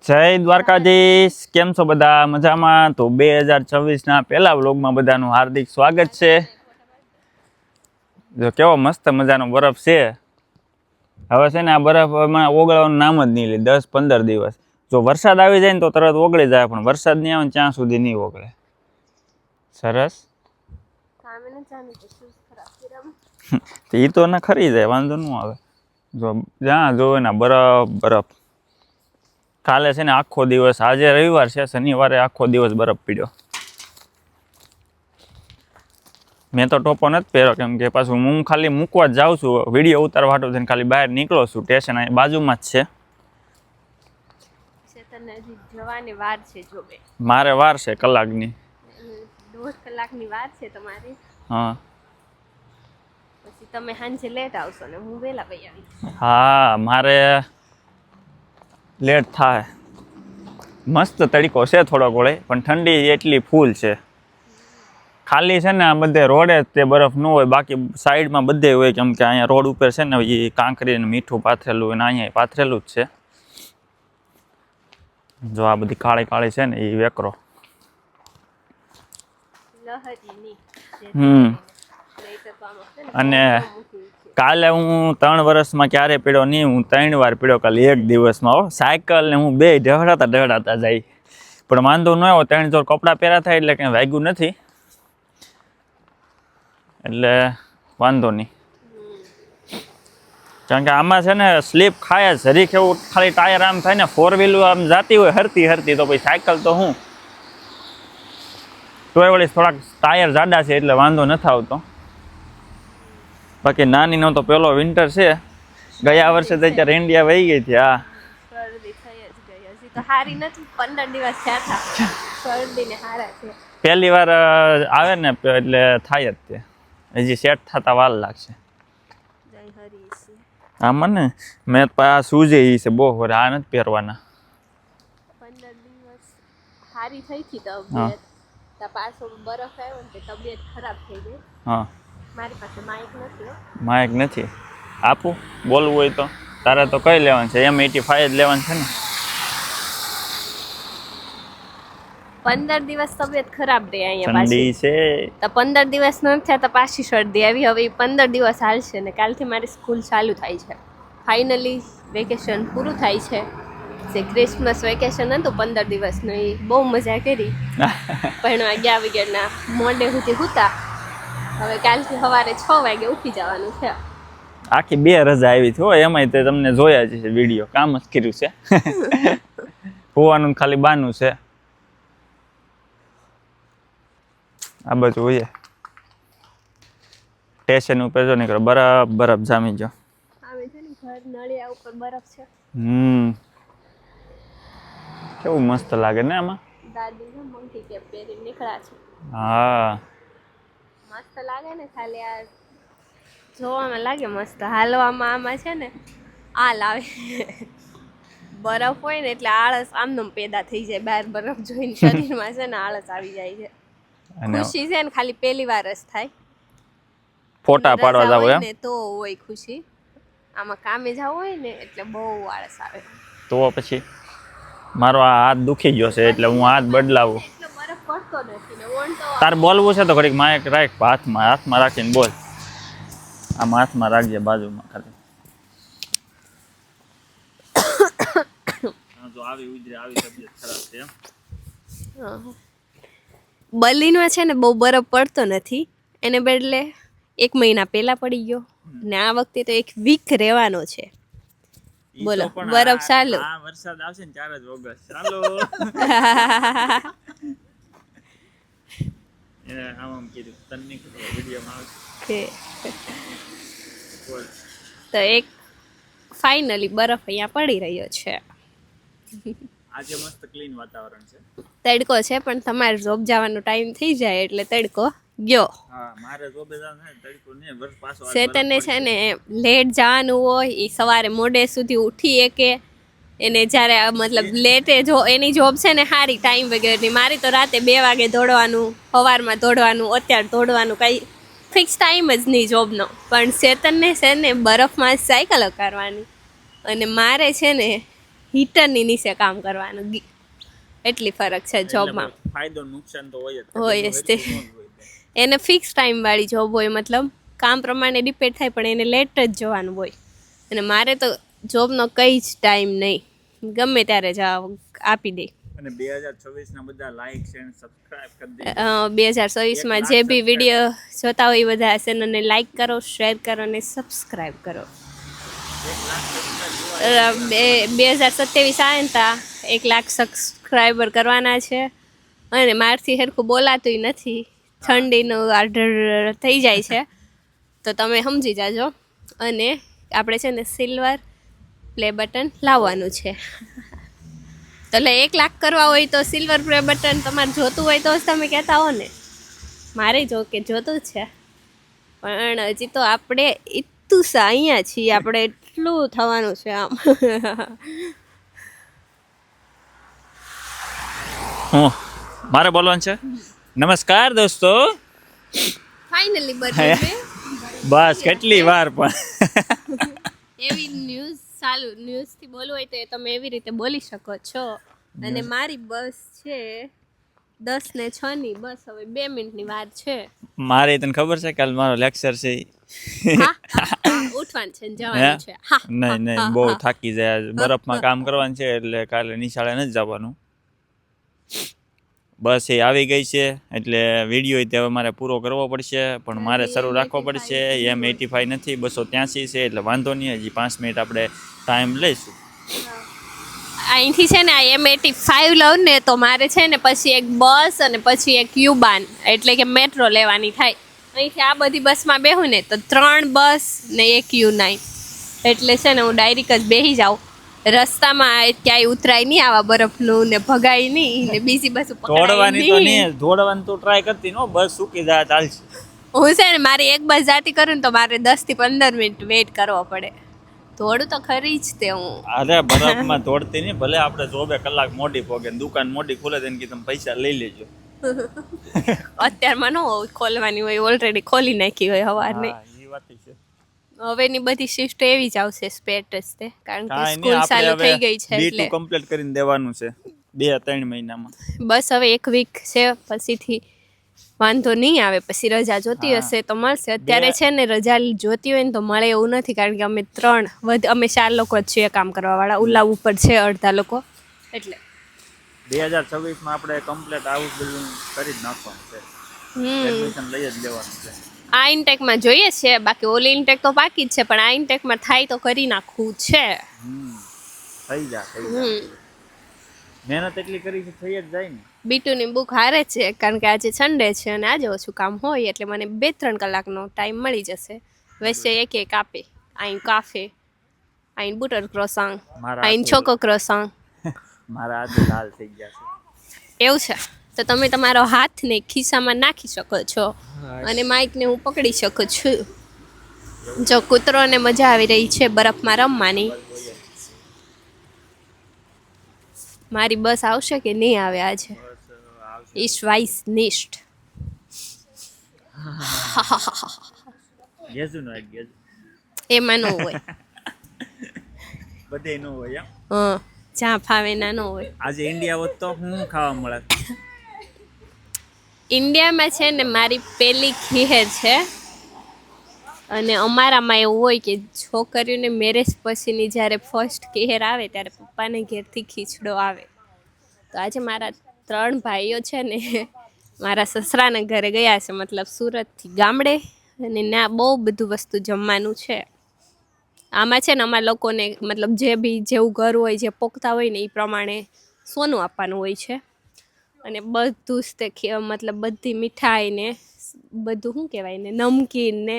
જય દ્વારકાધીશ, કેમ છો બધા? મજામાં? તો 2026ના પહેલા વ્લોગમાં બધાનું હાર્દિક સ્વાગત છે. જો કેવો મસ્ત મજાનો બરફ છે. હવે છે ને આ બરફમાં ઓગળવાનું નામ જ નહીં લે 10-15 દિવસ. જો વરસાદ આવી જાય ને તો તરત ઓગળી જાય, પણ વરસાદ નહીં આવે ને ત્યાં સુધી નહીં ઓગળે. સરસ. એ તો ના ખરી જાય, વાંધો ન આવે. જો જ્યાં જોવે ને બરફ બરફ. કાલે છે ને આખો દિવસ, આજે રવિવાર છે, શનિવારે આખો દિવસ બરફ પડ્યો. મેં તો ટોપો નથી પહેર્યો, કેમ કે પાછું હું ખાલી મૂકવા જ જાઉં છું, વિડીયો ઉતારવા હાટુ થઈને ખાલી બહાર નીકળો છું. સ્ટેશન અહીં બાજુમાં જ છે. મારે વાર છે કલાકની. 1.5 કલાકની વાર છે તમારી. હા, પછી તમે સાંજે લેટ આવશો ને હું વહેલા વહી આવીશ. હા, મારે લેટ થાય. મસ્ત તડકો છે થોડોક વળે, પણ ઠંડી એટલી ફૂલ છે. ખાલી છે ને આ બધે રોડે તે બરફ ન હોય, બાકી સાઈડમાં બધે હોય, કેમ કે અહીંયા રોડ ઉપર છે ને એ કાંકરી ને મીઠું પાથરેલું હોય ને અહીંયા પાથરેલું જ છે. જો આ બધી કાળી કાળી છે ને એ વેકરો. અને કાલે હું 3 વર્ષમાં ક્યારે પીડ્યો નહીં, હું 3 વાર પીડ્યો કાલે એક દિવસમાં. હો, સાયકલ ને હું બે ઢહડાતા જાય, પણ વાંધો ન આવ્યો. 3 જોડ કપડાં પહેર્યા થાય એટલે કંઈ વાગ્યું નથી, એટલે વાંધો નહીં. કારણ કે આમાં છે ને સ્લીપ ખાય જ હરીખ, એવું ખાલી ટાયર આમ થાય ને 4 વ્હીલ આમ જાતી હોય હરતી તો પછી સાયકલ તો હું તોય વળી થોડાક ટાયર જાડા છે એટલે વાંધો નથી આવતો. બાકી નાની નો તો પેલો વિન્ટર છે. ગયા વર્ષે તો અત્યારે ઇન્ડિયા વહી ગઈ હતી. હા, શરદી થઈ જ ગઈ. હજી તો હારી નથી, 15 દિવસ થયા હતા. શરદી ને હારા છે. પહેલી વાર આવે ને એટલે થાય જ તે. હજી સેટ થતા વાર લાગશે. આમાં ને મેં આ શૂઝ એ છે બહુ વાર, આ નથી પહેરવાના. 15 દિવસ હારી થઈ હતી તબિયત, તો પાછો બરફ આવ્યો ને તબિયત ખરાબ થઈ ગઈ. હા, મારી પાસે માઇક નથી. આપું બોલવું હોય તો? તારે તો કઈ લેવાનું છે? M85 જ લેવાનું છે ને. 15 દિવસ તબિયત ખરાબ રહી અહીંયા ઠંડી છે તો 15 દિવસ ન થયા તો પાછી શરદી આવી. હવે 15 દિવસ હાલશે ને કાલથી મારી સ્કૂલ ચાલુ થાય છે. ફાઇનલી વેકેશન પૂરું થાય છે. જે ક્રિસમસ વેકેશન હતું 15 દિવસનું, એ બહુ મજા કરી. ભણવા ગયા વગરના મોડે સુધી હતા. હવે કાલથી સવારે 6 વાગે ઉઠી જવાનું છે. આખી 2 રજા આવી હતી. હોય એમાંય તે તમને જોયા જ છે વિડીયો. કામ જ કર્યું છે. હોવાનું ખાલી બાનું છે. આ બધું હોય સ્ટેશન ઉપર જો નીકળો બરફ બરફ જામી ગયો. આવે છે ને ઘર નળિયા ઉપર બરફ છે. કેવું મસ્ત લાગે ને આમાં. દાદી ને મંકી કેપ પહેરીને નીકળ્યા છે. હા, મસ્ત લાગે ને. ખાલી આ જોવામાં લાગે મસ્ત, હાલવામાં આમાં છે ને આલ આવે. બરફ હોય ને એટલે આળસ આમનું પેદા થઈ જાય. બહાર બરફ જોઈને શરીરમાં છે ને આળસ આવી જાય છે. ખુશી છે ને ખાલી પહેલી વાર જ થાય. ફોટા પાડવા જાવ એમ ને તો હોય ખુશી. આમાં કામે જાવ હોય ને એટલે બહુ આળસ આવે. તો પછી મારો આ હાથ દુખી ગયો છે એટલે હું હાથ બદલાવું. એટલો બરફ પડતો નથી ને ઓણ તો. તાર બોલવું છે તો ઘડીક માઇક રાખ, હાથમાં રાખીને બોલ. આમાં હાથમાં રાખજે બાજુમાં ખાલી. જો આવી ઉજરે આવી તબિયત ખરાબ છે એમ. બર્લિનમાં છે ને બહુ બરફ પડતો નથી, એને બદલે 1 મહિના પહેલા પડી ગયો ને આ વખતે તો 1 વીક રહેવાનો છે. બોલો બરફ ચાલુ. આ વરસાદ આવશે ને 4 જ ઓગસ્ટ. ચાલો એને આમ કીધું તન્ની વિડિયોમાં આવશે તો એક ફાઇનલી બરફ અહીંયા પડી રહ્યો છે. આજે મસ્ત ક્લીન વાતાવરણ છે. તડકો છે પણ તમારે જોબ જવાનો ટાઈમ થઈ જાય એટલે તડકો ગયો. હા, મારે જોબે જવાનું છે, તડકો ને વર્ષ પાછો. ચેતનને છે ને લેટ જવાનું હોય, એ સવારે મોડે સુધી ઉઠી કે એને જ્યારે મતલબ લેટે જો એની જોબ છે ને સારી ટાઈમ વગેરેની. મારી તો રાતે 2 વાગે દોડવાનું, સવારમાં દોડવાનું, અત્યારે દોડવાનું, કાંઈ ફિક્સ ટાઈમ જ નહીં જોબનો. પણ ચેતનને છે ને બરફમાં સાયકલ કરવાની અને મારે છે ને હીટરની નીચે કામ કરવાનું એટલી ફરક છે જોબમાં. ફાયદો નુકસાન તો હોય હોય જ તે. એને ફિક્સ ટાઈમવાળી જોબ હોય, મતલબ કામ પ્રમાણે ડિપેન્ડ થાય, પણ એને લેટ જ જવાનું હોય. અને મારે તો જોબનો કંઈ જ ટાઈમ નહીં, ગમે ત્યારે આપી દે. અને 2026 ના બધા લાઈક શેર સબસ્ક્રાઇબ કરી દે. 2024માં જે બી વિડીયો જોતા હોય એ બધા ચેનલને લાઈક કરો, શેર કરો અને સબસ્ક્રાઈબ કરો. 2027 આવે ને તા 1 લાખ સબસ્ક્રાઈબર કરવાના છે. અને મારથી સરખું બોલાતું નથી, ઠંડીનું આર્ડર થઈ જાય છે, તો તમે સમજી જાજો. અને આપણે છે ને સિલ્વર પ્લે બટન લાવવાનું છે. તો એટલે 1 લાખ કરવા હોય તો સિલ્વર પ્લે બટન તમારે જોતું હોય તો જ તમે કહેતા હો ને. મારે જોતું છે, પણ હજી તો આપણે ઇત્તુસા અહીંયા છીએ, આપણે એટલું થવાનું છે આમ. મારે બોલવાનું છે. નમસ્કાર દોસ્તો. Finally birthday. બસ કેટલી વાર પણ એવી ન્યૂઝથી બોલવું હોય તો એ તમે એવી રીતે બોલી શકો છો. અને મારી બસ છે 10:06 ની બસ, હવે 2 મિનિટની વાર છે. મારે તને ખબર છે કાલ મારો લેક્ચર છે. ઉઠવાનું છે, જવાનું છે. નહીં બહુ થાકી જાય, બરફમાં કામ કરવાનું છે, એટલે કાલે નિશાળે નથી જવાનું. બસ એ આવી ગઈ છે, એટલે વિડીયો તે હવે મારે પૂરો કરવો પડશે, પણ મારે શરૂ રાખવો પડશે. M85 નથી, 283 છે, એટલે વાંધો નહીં, હજી 5 મિનિટ આપણે ટાઈમ લઈશું. અહીંથી છે ને આ M85 લઉં ને તો મારે છે ને પછી એક બસ અને પછી એક યુબાન એટલે કે મેટ્રો લેવાની થાય. અહીંથી આ બધી બસમાં બેહું ને તો 3 બસ ને 1 U9, એટલે છે ને હું ડાયરેક્ટ જ બેસી જાઉં. રસ્તામાં ક્યાંય ઉતરાય નહીં, આવા બરફનું ને ભગાય નહીં, ને બીજી બસ દોડવાની તો નહીં, દોડવાની તો ટ્રાય કરતી નો, બસ સુકી જાય ચાલશે. હું છે ને મારી એક બસ જાતી કરું ને તો મારે 10 થી 15 મિનિટ વેઇટ કરવો પડે. દોડું તો ખરી જ તે હું. અરે બરફમાં દોડતી નહીં, ભલે આપણે જોબે કલાક મોડી પોગે, દુકાન મોડી ખુલે તેને તમે પૈસા લઈ લેજો. અત્યારમાં ન ખોલવાની હોય, ઓલરેડી ખોલી નાખી હોય સવારની. હવેની બધી શિફ્ટ એવી જ આવશે સ્પેટસ તે, કારણ કે સ્કૂલ ચાલુ થઈ ગઈ છે એટલે B2 કમ્પ્લીટ કરીને દેવાનું છે 2-3 મહિનામાં. બસ હવે 1 વીક છે, પછીથી વાંધો નહીં આવે. પછી રજા જોતી હશે તો મળશે. અત્યારે છે ને રજા જોતી હોય ને તો મળે એવું નથી, કારણ કે અમે 4 લોકો જ છીએ કામ કરવાવાળા. ઉલાવ ઉપર છે અડધા લોકો, એટલે 2026માં આપણે કમ્પ્લીટ હાઉસ બિલ્ડિંગ કરી જ નાખવાનું છે. એડમિશન લઈ જ લેવાનું છે. આ ઇન્ટેકમાં જોઈએ છે, બાકી ઓલી ઇન્ટેક તો બાકી જ છે, પણ આ ઇન્ટેકમાં થાય તો કરી નાખવું છે. થઈ જાય. મહેનત એટલી કરી છે, થઈ જ જાય ને. B2 ની બુક હારે છે, કારણ કે આજે સન્ડે છે અને આજે ઓછું કામ હોય, એટલે મને 2-3 કલાકનો ટાઈમ મળી જશે. વચ્ચે એક આપે, અહીં કાફે, અહીં બટર ક્રોસાંગ, અહીં ચોકો ક્રોસાંગ. મારા હાથ લાલ થઈ ગયા છે. એવું છે તો તમે તમારો હાથને ખિસ્સામાં નાખી શકો છો અને માઇકને હું પકડી શકું છું. જો કૂતરોને મજા આવી રહી છે બરફમાં રમવાની. મારી બસ આવશે કે નહીં આવે આજે? Ich weiß nicht. એમાં ન હોય, બધે ન હોય. જ્યાં ફાવે ના ન હોય. આજે ઇન્ડિયા હોત તો હું ખાવા મળે? ઇન્ડિયામાં છે ને મારી પહેલી ખીહેર છે, અને અમારામાં એવું હોય કે છોકરીઓને મેરેજ પછીની જ્યારે ફર્સ્ટ ખીહેર આવે ત્યારે પપ્પાને ઘેરથી ખીચડો આવે. તો આજે મારા 3 ભાઈઓ છે ને મારા સસરાના ઘરે ગયા છે, મતલબ સુરતથી ગામડે, અને ના બહુ બધું વસ્તુ જમવાનું છે. આમાં છે ને અમારા લોકોને મતલબ જે બી જેવું ઘર હોય, જે પોખતા હોય ને એ પ્રમાણે સોનું આપવાનું હોય છે. અને બધું જ તે મતલબ બધી મીઠાઈ ને બધું શું કહેવાય ને, નમકીન ને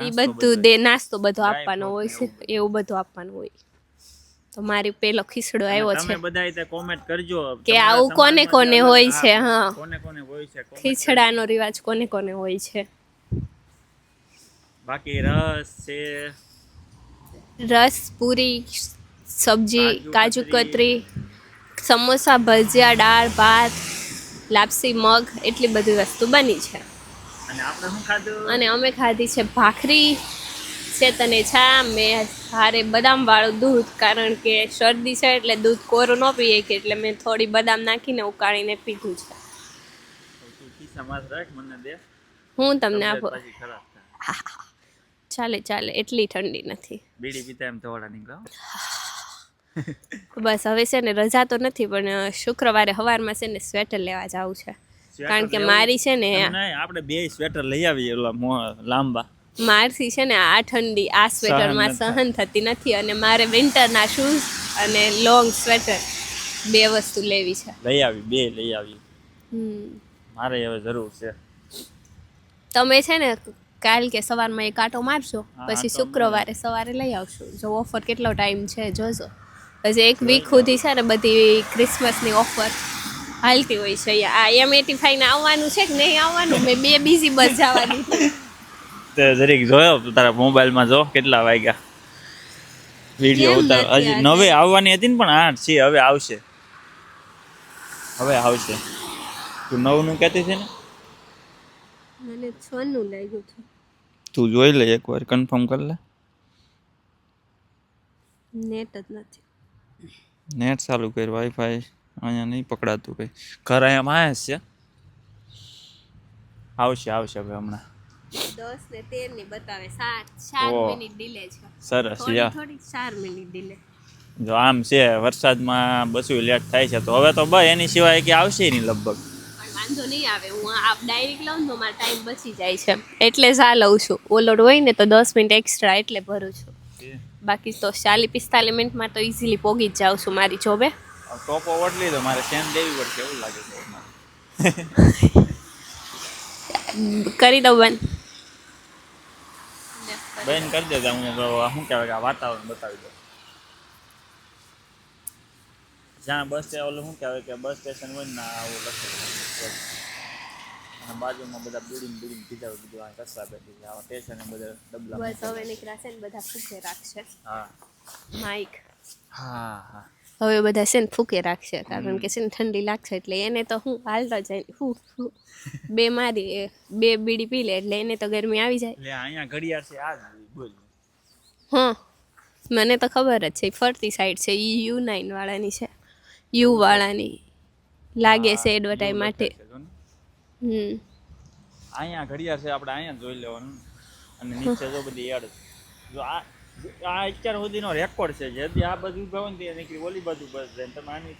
એ બધું નાસ્તો બધો આપવાનો હોય છે, એવું બધું આપવાનું હોય. તો મારી પેલો ખીચડો આવ્યો છે. બધાય કોમેન્ટ કરજો કે આવું કોને કોને હોય છે. હા, કોને કોને હોય છે ખીચડાનો રિવાજ કોને કોને હોય છે. બાકી રસ છે, રસ, પૂરી, સબ્જી, કાજુ કતરી, સમોસા, ભજીયા, દાળ ભાત, લાપસી, મગ, એટલી બધી વસ્તુ બની છે. અને આપણે શું ખાધું? અને અમે ખાધી છે ભાખરી, ચેતને છા, મેં હારે બદામ વાળું દૂધ, કારણ કે શરદી છે એટલે દૂધ કોરું ન પીએ કે એટલે મેં થોડી બદામ નાખીને ઉકાળીને પીધું છે. તું ખિસ્સામાં જ રાખ, મને દે. હું તમને તબિયત આપું. પાછી ખરાબ થાય. ચાલે ચાલે, એટલી ઠંડી નથી. બીડી પીતા એમ ધોળા નીકળો. બસ હવે છે ને રજા તો નથી, પણ શુક્રવારે સવારમાં છે ને સ્વેટર લેવા જવું છે. કારણ કે મારી છે ને આપણે બે સ્વેટર લઈ આવીએ ઓલા લાંબા. મારથી છે ને આ ઠંડી આ સ્વેટરમાં સહન થતી નથી, અને મારે વિન્ટરના શૂઝ અને લોંગ સ્વેટર 2 વસ્તુ લેવી છે. લઈ આવી. મારે હવે જરૂર છે. તમે છે ને કાલ કે સવારમાં એક આંટો મારશો, હા, પછી આંટો શુક્રવારે સવારે લઈ આવશું. જો ઓફર કેટલો ટાઈમ છે જોજો. પછી 1 વીક સુધી છે ને બધી ક્રિસમસની ઓફર હાલતી હોય છે. આ M85 ને આવવાનું છે કે નહીં આવવાનું, મેં 2 બીજી બસ જવાની. તે જરીક જોયો તારા મોબાઈલમાં, જો કેટલા વાગ્યા વિડીયો કેમ ઉતાર. નથી હજી આજે? નવે આવવાની હતી ને, પણ 8 છે. હવે આવશે. તું 9 નું કહેતી છે ને. મને 6 નું લાગ્યું છે. તું જોઈ લે એકવાર, કન્ફર્મ કરી લે. નેટ જ નથી. નેટ ચાલુ કર, વાઈફાઈ અહીંયા નહીં પકડાતું કઈ. ઘર અહીંયા માં છે. આવશે હવે હમણાં. 10 ને 13 ની બતાવે. 4 ઓહ. મિનિટ ડિલે છે. સરસ યા. થોડી 4 મિનિટ ડિલે. જો આમ છે, વરસાદમાં બસું લેટ થાય છે, તો હવે તો બસ એની સિવાય કે આવશે નહીં લગભગ. પણ વાંધો નહીં આવે, હું આ ડાયરેક્ટ લઉં તો મારો ટાઈમ બચી જાય છે, એટલે જ આ લઉં છું. ઓલોડ હોય ને તો 10 મિનિટ એક્સ્ટ્રા એટલે ભરું છું. બાકી તો 40-45 મિનિટમાં તો ઇઝીલી પોગી જ જાઉં છું મારી જોબે. ટોપો ઓટ લીધો, મારે સેન દેવી પડશે એવું લાગે છે. કરી દઉં બંધ. બેન કરી દેતા, હું શું કહેવાય કે આ વાતાવરણ બતાવી દઉં. જ્યાં બસ ઓલું શું કહેવાય કે બસ સ્ટેશન હોય ને આવું લખેલું, અને બાજુમાં બધા બિલ્ડિંગ કીધા બીજું આ કચરા પેટી છે, આવા સ્ટેશને બધા ડબલા. બસ હવે નીકળાશે ને બધા ફૂકે રાખશે. હા માઇક હા. હવે બધા છે ને ફૂકે રાખશે, કારણ કે છે ને ઠંડી લાગશે, એટલે એને તો હું હાલતા જાય હું 2 મારી 2 બીડી પી લે એટલે એને તો ગરમી આવી જાય. એટલે અહીંયા ઘડિયાળ છે આ જ બોલ. હા, મને તો ખબર જ છે. ફરતી સાઈડ છે, U9 વાળાની છે. યુ વાળાની લાગે છે એડવર્ટાઈઝ માટે. અહીંયા ઘડિયાળ છે, આપણે અહીંયા જોઈ લેવાનું. અને નીચે જો બધી એડ. જો આ અત્યાર સુધીનો રેકોર્ડ છે. જેથી આ બાજુ ઉભા હોય ને તે નીકળી ઓલી બાજુ બસ જાય. તમે આની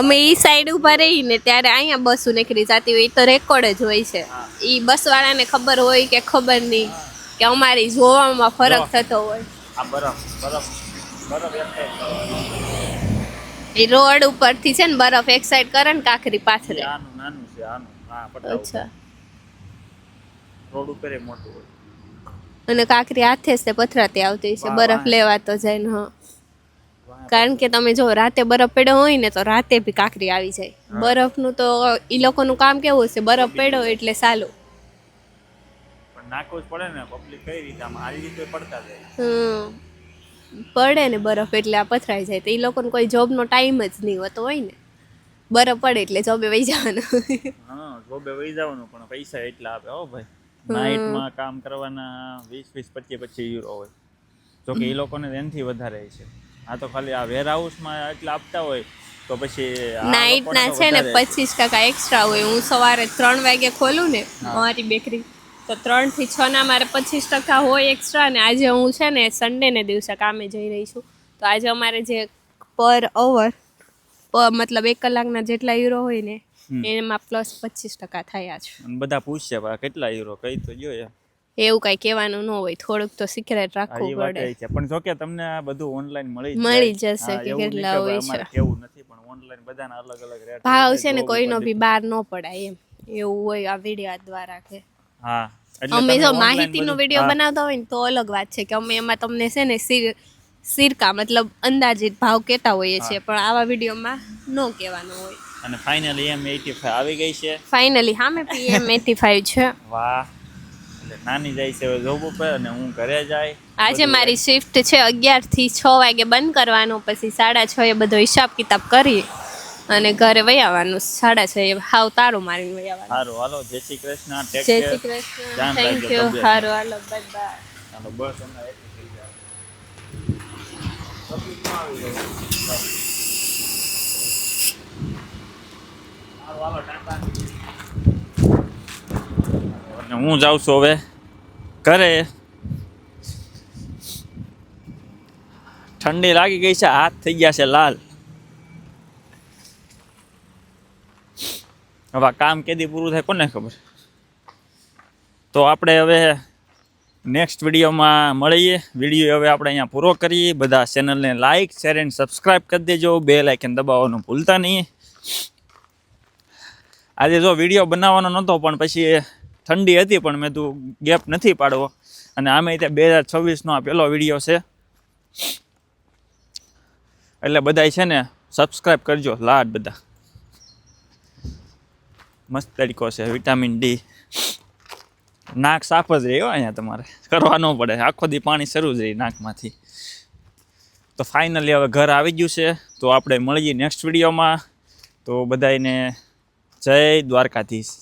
અમે ઈ સાઈડ ઉભા રહીને ત્યારે અહીંયા બસો નીકળી જતી હોય, એ તો રેકોર્ડ જ હોય છે. ઈ બસ વાળાને ખબર હોય કે ખબર નહીં, કે અમારી જોવામાં ફરક થતો હોય. આ બરફ એ રોડ ઉપરથી છે ને બરફ એક સાઈડ કરે ને કાંકરી પાથરે. આનું નાનું છે, આનું હા પટાવ. અચ્છા. રોડ ઉપર એ મોટું હોય. અને કાંકરી હાથે જ તે પથરાતી આવતી છે બરફ લેવા તો જાય ને. હા, કારણ કે તમે જો રાતે બરફ પડ્યો હોય ને તો રાતે બી કાંકરી આવી જાય. બરફનું તો ઈ લોકોનું કામ કેવું છે, બરફ પડ્યો એટલે સાલું. પણ નાખવું જ પડે ને, પબ્લિક કઈ રીતે આમ આવી રીતે પડતા જાય. પડે ને બરફ એટલે આ પથરાઈ જાય, તો એ લોકોને કોઈ જોબનો ટાઈમ જ નહીં હોતો હોય ને. બરફ પડે એટલે જોબે વહી જવાનું. હા, જોબે વહી જવાનું, પણ પૈસા એટલા આપે. હો ભાઈ, નાઇટમાં કામ કરવાના 20-25 યુરો હોય. જોકે એ લોકોને એનાથી વધારે છે. આ તો ખાલી આ વેર હાઉસમાં એટલા આપતા હોય, તો પછી નાઇટના છે ને 25% એક્સ્ટ્રા હોય. હું સવારે 3 વાગે ખોલું ને મારી બેકરી, તો 3 થી 6 ના મારે 25% હોય એક્સ્ટ્રા. ને આજે હું છે ને સન્ડે ને દિવસે કામે જઈ રહી છું, તો આજે અમારે જે પર અવર મતલબ 1 કલાકના જેટલા યુરો હોય ને એમાં +25% થયા છે. અને બધા પૂછશે કેટલા યુરો, કઈ તો જો એવું કઈ કહેવાનું ન હોય, થોડુંક તો સિક્રેટ રાખવું પડે. પણ જો કે તમને આ બધું ઓનલાઈન મળી જશે કે કેટલા હોય છે. કેવું નથી, પણ ઓનલાઈન બધાના અલગ અલગ રેટ ભાવ છે ને કોઈનો બી બહાર ન પડાય એમ, એવું હોય આ વિડીયો દ્વારા કે. હા, અમે જો માહિતીનો વિડીયો બનાવતા હોય ને તો અલગ વાત છે, કે અમે એમાં તમને છે ને સિરકા મતલબ અંદાજિત ભાવ કહેતા હોઈએ છીએ, પણ આવા વિડીયોમાં ન કહેવાનું હોય. અને ફાઇનલી M85 આવી ગઈ છે. ફાઇનલી હા, મેં M85 છે. વાહ, એટલે નાની જાય છે જોબ ઉપર અને હું ઘરે જાય. આજે મારી શિફ્ટ છે 11 થી 6 વાગે બંધ કરવાનું, પછી 6:30 એ બધો હિસાબ કિતાબ કરી અને ઘરે વહી આવવાનું. 6:30 હાવ તારું મારીને વહી આવવાનું. સારું, હાલો, જય શ્રી કૃષ્ણ. ટેક જય care. Shri Krishna. Thank you. સારું, હાલો, બાય બાય. હાલો, બસ હમણાં એટલું થઈ જાય. અને હું જાઉં છું હવે ઘરે. ઠંડી લાગી ગઈ છે, હાથ થઈ ગયા છે લાલ. હવે આ કામ કેદી પૂરું થાય કોને ખબર. તો આપણે હવે નેક્સ્ટ વિડીયોમાં મળીએ. વિડીયો હવે આપણે અહીંયા પૂરો કરીએ. બધા ચેનલને લાઇક શેર એન્ડ સબસ્ક્રાઈબ કરી દેજો. બેલ આઇકન દબાવવાનું ભૂલતા નહીં. આજે જો વિડીયો બનાવવાનો નહોતો પણ પછી ઠંડી હતી પણ મેં તું ગેપ નથી પાડવો. અને આમે ત્યાં 2026નો આ પહેલો વિડીયો છે એટલે બધાય છે ને સબસ્ક્રાઈબ કરજો. લાડ બધા મસ્ત તરીકો છે. Vitamin D. નાક સાફ જ રહે અહીંયા, તમારે કરવા ન પડે. આખો દી પાણી શરૂ જ રહે નાકમાંથી. તો ફાઇનલી હવે ઘર આવી ગયું છે. તો આપણે મળીએ નેક્સ્ટ વિડીયોમાં. તો બધાને જય દ્વારકાધીશ.